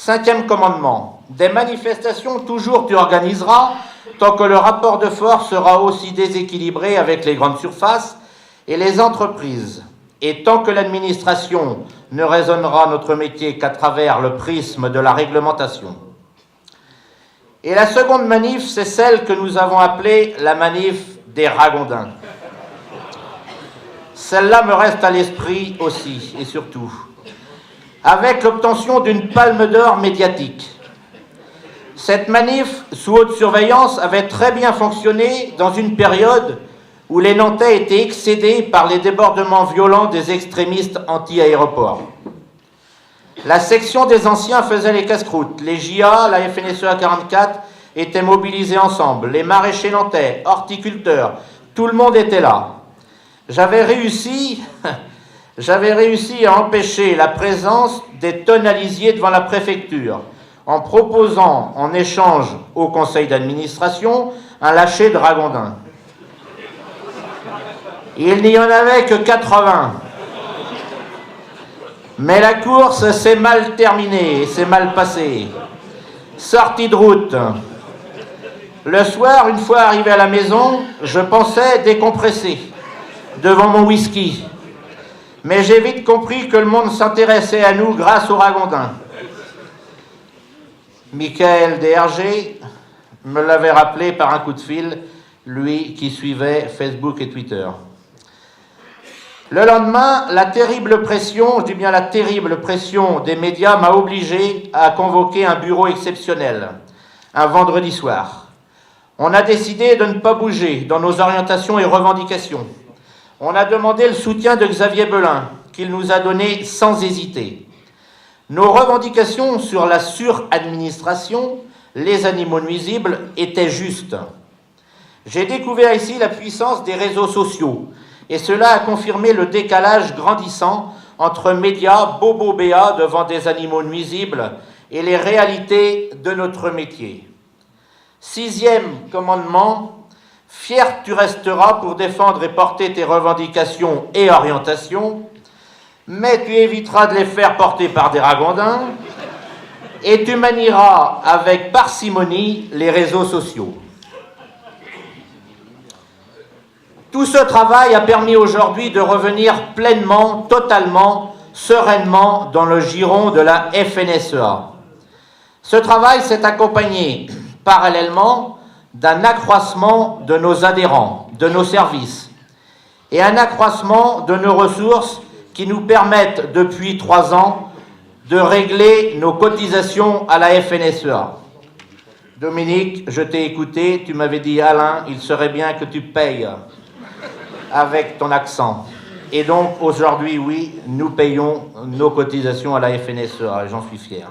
5e commandement. Des manifestations, toujours tu organiseras, tant que le rapport de force sera aussi déséquilibré avec les grandes surfaces et les entreprises. Et tant que l'administration ne raisonnera notre métier qu'à travers le prisme de la réglementation. Et la seconde manif, c'est celle que nous avons appelée la manif des ragondins. Celle-là me reste à l'esprit aussi, et surtout, avec l'obtention d'une palme d'or médiatique. Cette manif, sous haute surveillance, avait très bien fonctionné dans une période où les Nantais étaient excédés par les débordements violents des extrémistes anti-aéroports. La section des anciens faisait les casse-croûtes. Les JA, la FNSEA 44 étaient mobilisés ensemble. Les maraîchers nantais, horticulteurs, tout le monde était là. J'avais réussi à empêcher la présence des tonalisiers devant la préfecture en proposant en échange au conseil d'administration un lâcher de ragondins. Il n'y en avait que 80. Mais la course s'est mal terminée, s'est mal passée. Sortie de route. Le soir, une fois arrivé à la maison, je pensais décompresser devant mon whisky. Mais j'ai vite compris que le monde s'intéressait à nous grâce aux ragondins. Michael DRG me l'avait rappelé par un coup de fil, lui qui suivait Facebook et Twitter. Le lendemain, la terrible pression, je dis bien la terrible pression des médias m'a obligé à convoquer un bureau exceptionnel, un vendredi soir. On a décidé de ne pas bouger dans nos orientations et revendications. On a demandé le soutien de Xavier Belin, qu'il nous a donné sans hésiter. Nos revendications sur la suradministration, les animaux nuisibles, étaient justes. J'ai découvert ici la puissance des réseaux sociaux, et cela a confirmé le décalage grandissant entre médias bobo-béats devant des animaux nuisibles et les réalités de notre métier. 6e commandement, fier tu resteras pour défendre et porter tes revendications et orientations, mais tu éviteras de les faire porter par des ragondins et tu manieras avec parcimonie les réseaux sociaux. Tout ce travail a permis aujourd'hui de revenir pleinement, totalement, sereinement dans le giron de la FNSEA. Ce travail s'est accompagné parallèlement d'un accroissement de nos adhérents, de nos services, et un accroissement de nos ressources qui nous permettent depuis 3 ans de régler nos cotisations à la FNSEA. Dominique, je t'ai écouté, tu m'avais dit, Alain, il serait bien que tu payes avec ton accent. Et donc, aujourd'hui, oui, nous payons nos cotisations à la FNSEA, et j'en suis fier.